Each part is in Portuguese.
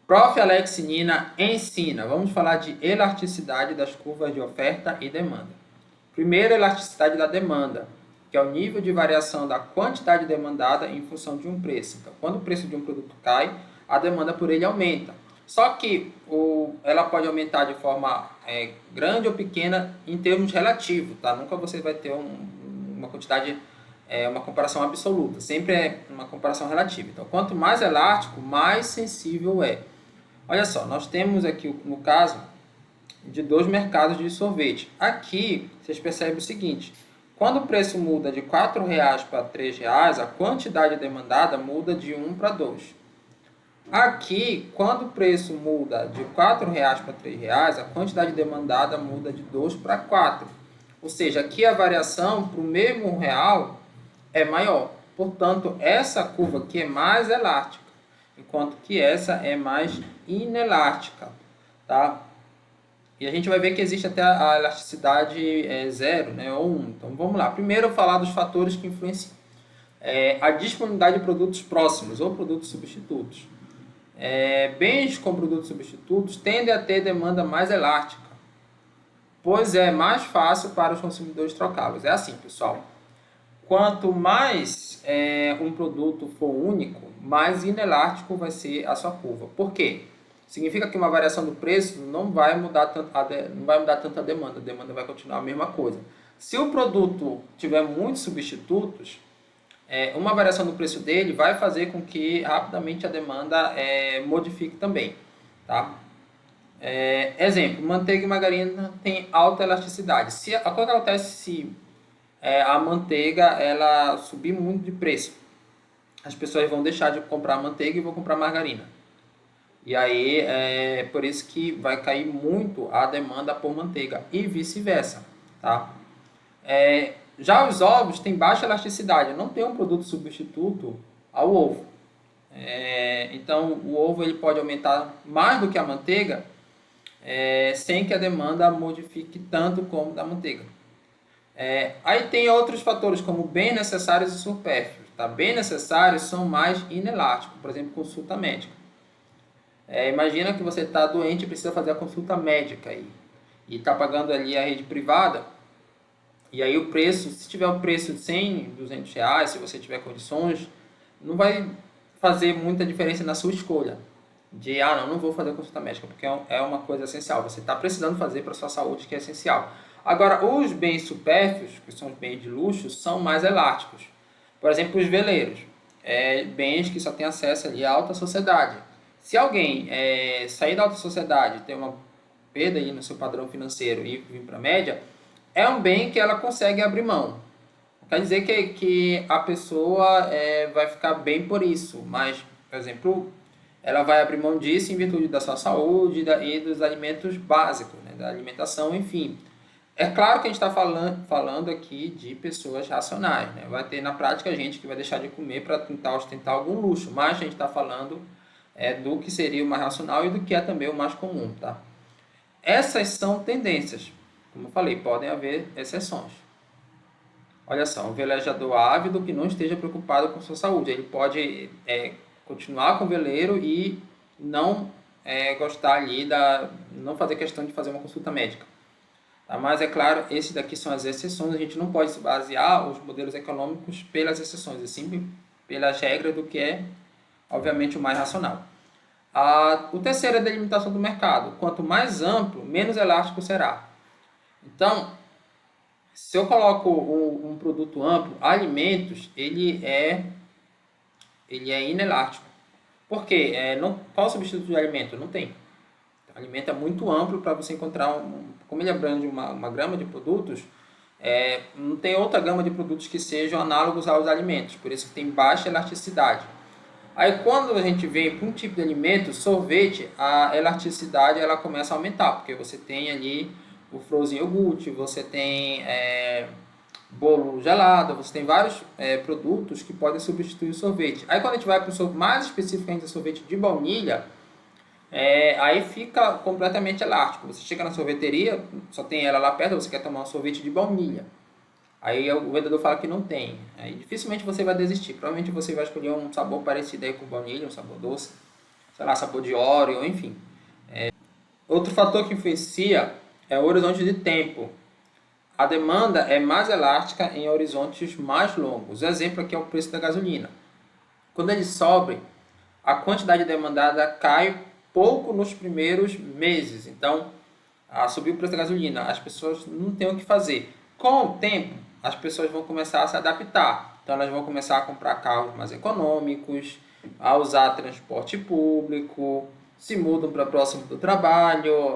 Prof. Alex Nina ensina. Vamos falar de elasticidade das curvas de oferta e demanda. Primeiro, elasticidade da demanda, que é o nível de variação da quantidade demandada em função de um preço. Então, quando o preço de um produto cai, a demanda por ele aumenta. Só que ela pode aumentar de forma grande ou pequena em termos relativos, tá? Nunca você vai ter uma quantidade, uma comparação absoluta. Sempre é uma comparação relativa. Então, quanto mais elástico, mais sensível é. Olha só, nós temos aqui, no caso, de dois mercados de sorvete. Aqui, vocês percebem o seguinte, quando o preço muda de R$ 4,00 para R$ 3,00, a quantidade demandada muda de 1 para 2. Aqui, quando o preço muda de R$ 4,00 para R$ 3,00, a quantidade demandada muda de 2 para 4. Ou seja, aqui a variação para o mesmo real é maior. Portanto, essa curva aqui é mais elástica, enquanto que essa é mais inelástica, tá? E a gente vai ver que existe até a elasticidade 0, né, ou 1. Então, vamos lá. Primeiro, eu vou falar dos fatores que influenciam. A disponibilidade de produtos próximos ou produtos substitutos. Bens com produtos substitutos tendem a ter demanda mais elástica, pois é mais fácil para os consumidores trocá-los. É assim, pessoal. Quanto mais um produto for único, mais inelástico vai ser a sua curva. Por quê? Significa que uma variação do preço não vai mudar tanto a demanda. A demanda vai continuar a mesma coisa. Se o produto tiver muitos substitutos, uma variação do preço dele vai fazer com que rapidamente a demanda modifique também. Tá? Exemplo, manteiga e margarina têm alta elasticidade. O que acontece se a manteiga ela subir muito de preço? As pessoas vão deixar de comprar manteiga e vão comprar margarina. E aí é por isso que vai cair muito a demanda por manteiga e vice-versa, tá? Já os ovos têm baixa elasticidade, não tem um produto substituto ao ovo. Então o ovo ele pode aumentar mais do que a manteiga sem que a demanda modifique tanto como da manteiga. Aí tem outros fatores como bens necessários e supérfluos. Tá? Bens necessários são mais inelásticos, por exemplo, consulta médica. Imagina que você está doente e precisa fazer a consulta médica aí, e está pagando ali a rede privada, e aí o preço, se tiver um preço de 100, 200 reais, se você tiver condições, não vai fazer muita diferença na sua escolha. Não vou fazer a consulta médica, porque é uma coisa essencial, você está precisando fazer para a sua saúde, que é essencial. Agora, os bens supérfluos, que são os bens de luxo, são mais elásticos. Por exemplo, os veleiros, bens que só tem acesso ali à alta sociedade. Se alguém sair da alta sociedade, ter uma perda aí no seu padrão financeiro e vir para a média, é um bem que ela consegue abrir mão. Quer dizer que a pessoa vai ficar bem por isso, mas, por exemplo, ela vai abrir mão disso em virtude da sua saúde e dos alimentos básicos, né, da alimentação, enfim. É claro que a gente está falando aqui de pessoas racionais, né? Vai ter na prática gente que vai deixar de comer para tentar ostentar algum luxo, mas a gente está falando do que seria o mais racional e do que é também o mais comum, tá? Essas são tendências. Como eu falei, podem haver exceções. Olha só, um velejador ávido que não esteja preocupado com sua saúde. Ele pode continuar com o veleiro e não gostar ali, não fazer questão de fazer uma consulta médica. Tá? Mas é claro, esses daqui são as exceções. A gente não pode se basear os modelos econômicos pelas exceções, e sim pelas regras do que é, obviamente, o mais racional. O terceiro é a delimitação do mercado. Quanto mais amplo, menos elástico será. Então, se eu coloco um produto amplo, alimentos, ele é inelástico. Por quê? Qual o substituto de alimento? Não tem. O alimento é muito amplo para você encontrar, como ele abrange uma gama de produtos, não tem outra gama de produtos que sejam análogos aos alimentos, por isso que tem baixa elasticidade. Aí quando a gente vem para um tipo de alimento, sorvete, a elasticidade ela começa a aumentar, porque você tem ali o frozen iogurte, você tem bolo gelado, você tem vários produtos que podem substituir o sorvete. Aí quando a gente vai para o mais especificamente o sorvete de baunilha, aí fica completamente elástico. Você chega na sorveteria, só tem ela lá perto, você quer tomar um sorvete de baunilha. Aí o vendedor fala que não tem. Aí dificilmente você vai desistir. Provavelmente você vai escolher um sabor parecido aí com baunilha, um sabor doce. sei lá, sabor de Oreo, enfim. Outro fator que influencia é o horizonte de tempo. A demanda é mais elástica em horizontes mais longos. O exemplo aqui é o preço da gasolina. Quando ele sobe, a quantidade demandada cai pouco nos primeiros meses. Então, subiu o preço da gasolina, as pessoas não têm o que fazer. Com o tempo, as pessoas vão começar a se adaptar. Então, elas vão começar a comprar carros mais econômicos, a usar transporte público, se mudam para próximo do trabalho,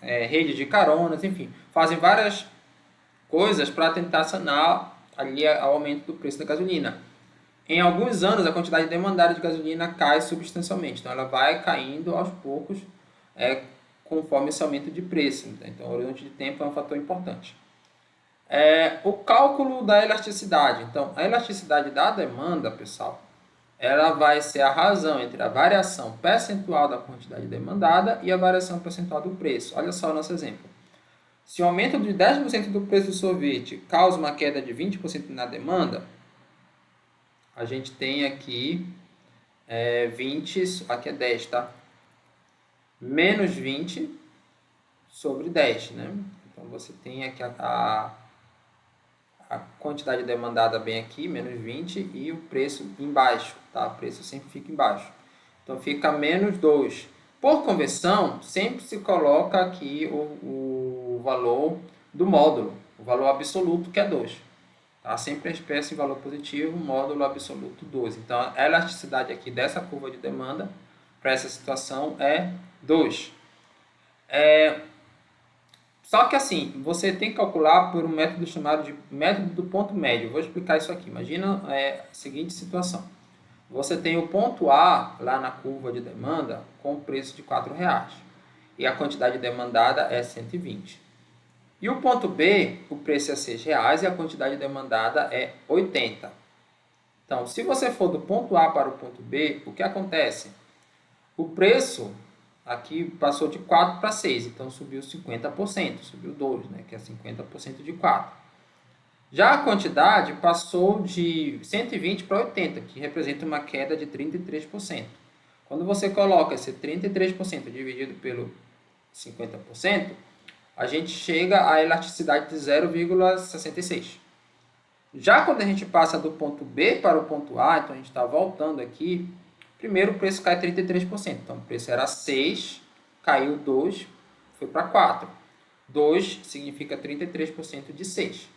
rede de caronas, enfim, fazem várias coisas para tentar sanar ali o aumento do preço da gasolina. Em alguns anos, a quantidade demandada de gasolina cai substancialmente. Então, ela vai caindo aos poucos, conforme esse aumento de preço. Então, o horizonte de tempo é um fator importante. O cálculo da elasticidade. Então, a elasticidade da demanda, pessoal, ela vai ser a razão entre a variação percentual da quantidade demandada e a variação percentual do preço. Olha só o nosso exemplo. Se o aumento de 10% do preço do sorvete causa uma queda de 20% na demanda, a gente tem aqui 20, aqui é 10, tá? Menos 20 sobre 10, né? Então, você tem aqui a quantidade demandada bem aqui, menos 20, e o preço embaixo, tá? O preço sempre fica embaixo. Então, fica menos 2. Por conversão, sempre se coloca aqui o valor do módulo, o valor absoluto, que é 2. Tá? Sempre a espécie em valor positivo, módulo absoluto 2. Então, a elasticidade aqui dessa curva de demanda para essa situação é 2. Só que assim, você tem que calcular por um método chamado de método do ponto médio. Vou explicar isso aqui. Imagina a seguinte situação. Você tem o ponto A lá na curva de demanda com o preço de R$4 e a quantidade demandada é 120. E o ponto B, o preço é R$6 e a quantidade demandada é 80. Então, se você for do ponto A para o ponto B, o que acontece? O preço aqui passou de 4 para 6, então subiu 50%, subiu 2, né, que é 50% de 4. Já a quantidade passou de 120 para 80, que representa uma queda de 33%. Quando você coloca esse 33% dividido pelo 50%, a gente chega à elasticidade de 0,66. Já quando a gente passa do ponto B para o ponto A, então a gente está voltando aqui, primeiro o preço cai 33%. Então o preço era 6, caiu 2, foi para 4. 2 significa 33% de 6.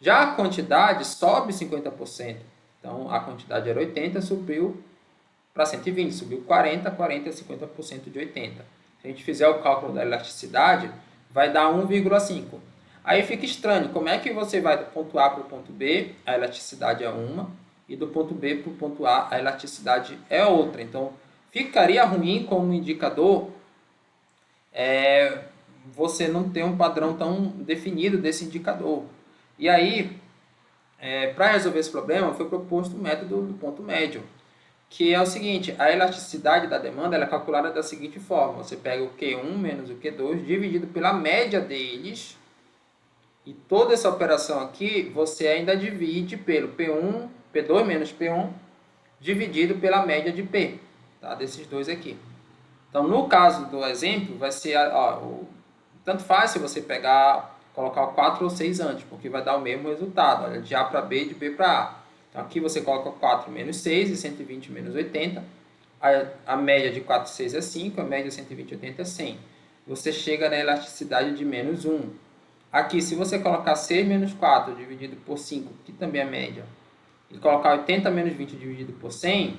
Já a quantidade sobe 50%. Então a quantidade era 80, subiu para 120, subiu 40, 40 é 50% de 80. Se a gente fizer o cálculo da elasticidade, vai dar 1,5. Aí fica estranho, como é que você vai do ponto A para o ponto B, a elasticidade é uma, e do ponto B para o ponto A, a elasticidade é outra. Então, ficaria ruim como indicador você não ter um padrão tão definido desse indicador. E aí, para resolver esse problema, foi proposto o método do ponto médio, que é o seguinte: a elasticidade da demanda ela é calculada da seguinte forma: você pega o Q1 menos o Q2 dividido pela média deles, e toda essa operação aqui você ainda divide pelo P1, P2 menos P1 dividido pela média de P, tá? Desses dois aqui. Então, no caso do exemplo, vai ser, tanto faz se você colocar o 4 ou 6 antes, porque vai dar o mesmo resultado, olha, de A para B, de B para A. Então, aqui você coloca 4 menos 6 e 120 menos 80, a média de 4 e 6 é 5, a média de 120 e 80 é 100. Você chega na elasticidade de menos 1. Aqui, se você colocar 6 menos 4 dividido por 5, que também é a média, e colocar 80 menos 20 dividido por 100,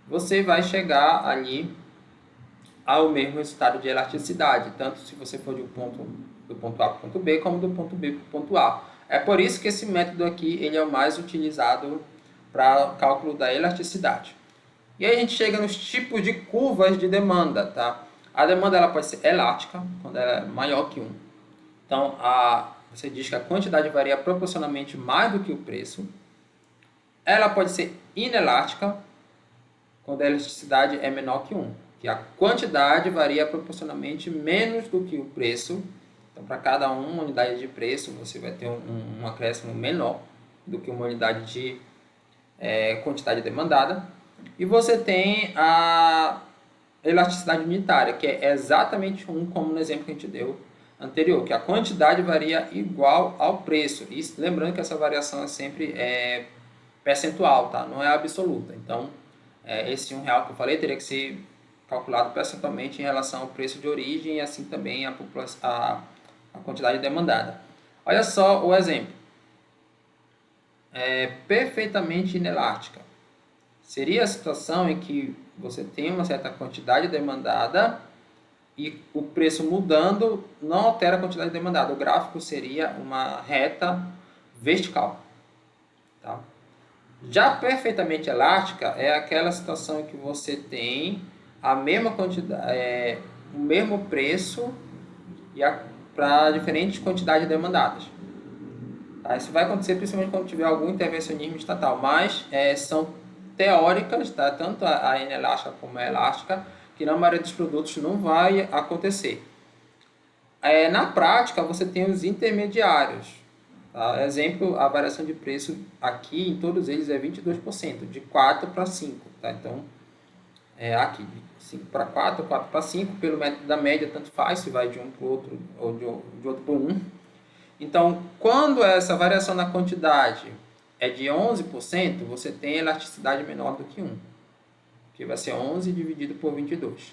você vai chegar ali ao mesmo resultado de elasticidade, tanto se você for do ponto A para o ponto B, como do ponto B para o ponto A. É por isso que esse método aqui ele é o mais utilizado para cálculo da elasticidade. E aí a gente chega nos tipos de curvas de demanda, tá? A demanda ela pode ser elástica, quando ela é maior que 1. Então, você diz que a quantidade varia proporcionalmente mais do que o preço. Ela pode ser inelástica, quando a elasticidade é menor que 1. Que a quantidade varia proporcionalmente menos do que o preço. Então, para cada uma unidade de preço, você vai ter um acréscimo menor do que uma unidade de quantidade demandada. E você tem a elasticidade unitária, que é exatamente 1, como no exemplo que a gente deu anterior, que a quantidade varia igual ao preço. E lembrando que essa variação é sempre percentual, tá? Não é absoluta. Então, esse R$ 1 que eu falei teria que ser calculado percentualmente em relação ao preço de origem e assim também a quantidade demandada. Olha só o exemplo. É perfeitamente inelástica. Seria a situação em que você tem uma certa quantidade demandada e o preço mudando não altera a quantidade demandada. O gráfico seria uma reta vertical. Tá? Já perfeitamente elástica é aquela situação em que você tem a mesma quantidade, o mesmo preço para diferentes quantidades demandadas. Tá? Isso vai acontecer principalmente quando tiver algum intervencionismo estatal, mas são teóricas, tá? Tanto a inelástica como a elástica, que na maioria dos produtos não vai acontecer. Na prática, você tem os intermediários. Tá? Exemplo, a variação de preço aqui em todos eles é 22%, de 4 para 5. Tá? Então, aqui, de 5 para 4, 4 para 5, pelo método da média, tanto faz, se vai de um para o outro ou de outro para um. Então, quando essa variação na quantidade é de 11%, você tem elasticidade menor do que 1, que vai ser 11 dividido por 22.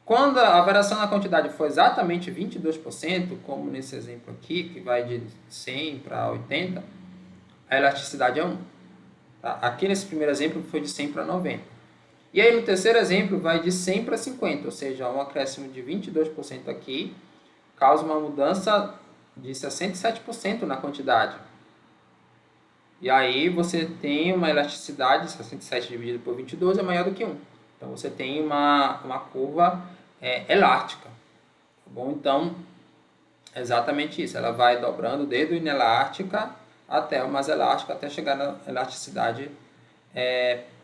Quando a variação na quantidade for exatamente 22%, como nesse exemplo aqui, que vai de 100 para 80, a elasticidade é 1. Tá? Aqui nesse primeiro exemplo foi de 100 para 90. E aí no terceiro exemplo vai de 100 para 50, ou seja, um acréscimo de 22% aqui causa uma mudança de 67% na quantidade. E aí você tem uma elasticidade, 67 dividido por 22 é maior do que 1. Então você tem uma curva elástica. Tá bom? Então, é exatamente isso. Ela vai dobrando desde o inelástica até o mais elástica, até chegar na elasticidade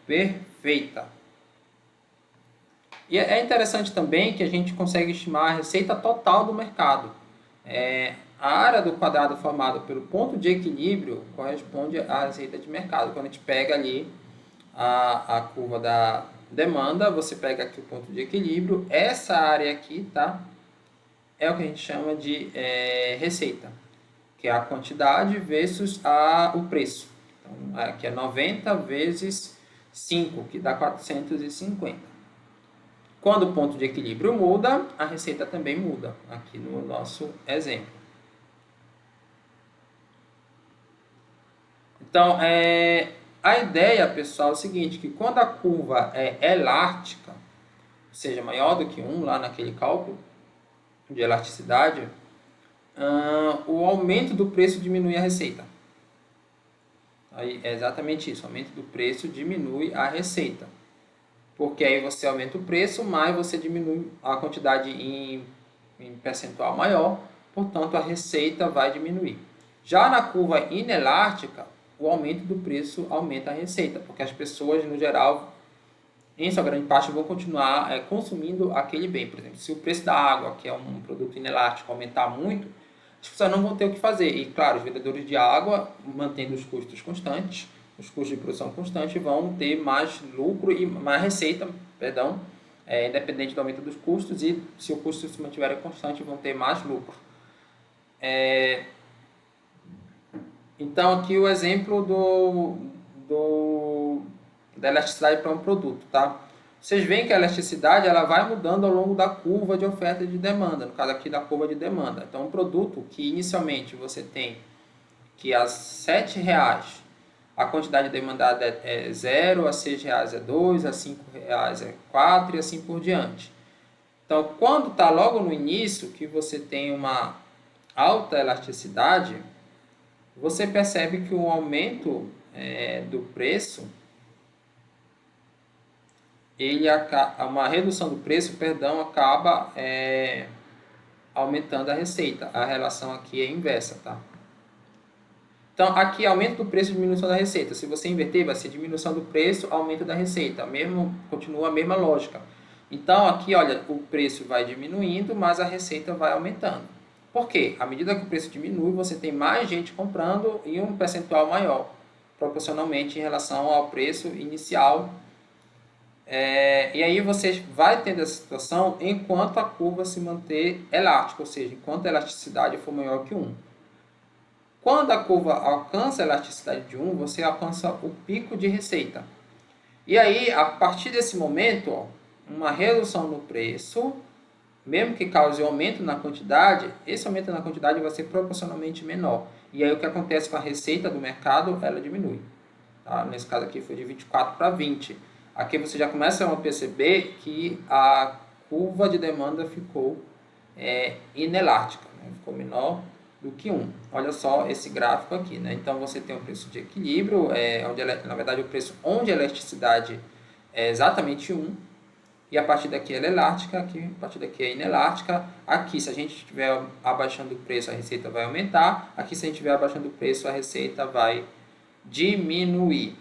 perfeita. E é interessante também que a gente consegue estimar a receita total do mercado. A área do quadrado formada pelo ponto de equilíbrio corresponde à receita de mercado. Quando a gente pega ali a curva da demanda, você pega aqui o ponto de equilíbrio, essa área aqui, tá? É o que a gente chama de receita, que é a quantidade versus o preço. Então, aqui é 90 vezes 5, que dá 450. Quando o ponto de equilíbrio muda, a receita também muda, aqui no nosso exemplo. Então, a ideia, pessoal, é o seguinte, que quando a curva é elástica, ou seja, maior do que 1, lá naquele cálculo de elasticidade, o aumento do preço diminui a receita. Aí é exatamente isso, o aumento do preço diminui a receita. Porque aí você aumenta o preço, mas você diminui a quantidade em percentual maior, portanto a receita vai diminuir. Já na curva inelástica, o aumento do preço aumenta a receita, porque as pessoas, no geral, em sua grande parte, vão continuar consumindo aquele bem. Por exemplo, se o preço da água, que é um produto inelástico, aumentar muito, as pessoas não vão ter o que fazer. E, claro, os vendedores de água, mantendo os custos constantes, os custos de produção constantes, vão ter mais lucro e mais receita, independente do aumento dos custos, e se o custo se mantiver constante, vão ter mais lucro. Então, aqui o exemplo da elasticidade para um produto, tá? Vocês veem que a elasticidade ela vai mudando ao longo da curva de oferta e de demanda, no caso aqui da curva de demanda. Então, um produto que inicialmente você tem que a R$ 7,00 a quantidade demandada é 0, a R$ 6,00 é 2, a R$ 5,00 é 4 e assim por diante. Então, quando está logo no início, que você tem uma alta elasticidade, você percebe que o aumento do preço, uma redução do preço, acaba aumentando a receita. A relação aqui é inversa, tá? Então, aqui aumento do preço e diminuição da receita. Se você inverter, vai ser diminuição do preço, aumento da receita. Continua a mesma lógica. Então, aqui, olha, o preço vai diminuindo, mas a receita vai aumentando. Por quê? À medida que o preço diminui, você tem mais gente comprando e um percentual maior, proporcionalmente em relação ao preço inicial E aí você vai tendo essa situação enquanto a curva se manter elástica, ou seja, enquanto a elasticidade for maior que 1. Quando a curva alcança a elasticidade de 1, você alcança o pico de receita. E aí, a partir desse momento, ó, uma redução no preço, mesmo que cause um aumento na quantidade, esse aumento na quantidade vai ser proporcionalmente menor. E aí o que acontece com a receita do mercado, ela diminui. Tá? Nesse caso aqui foi de 24 para 20. Aqui você já começa a perceber que a curva de demanda ficou inelástica, né? Ficou menor do que 1. Olha só esse gráfico aqui, né? Então você tem um preço de equilíbrio, onde na verdade o preço onde a elasticidade é exatamente 1, e a partir daqui ela é elástica, aqui, a partir daqui é inelástica. Aqui, se a gente estiver abaixando o preço, a receita vai aumentar. Aqui, se a gente estiver abaixando o preço, a receita vai diminuir.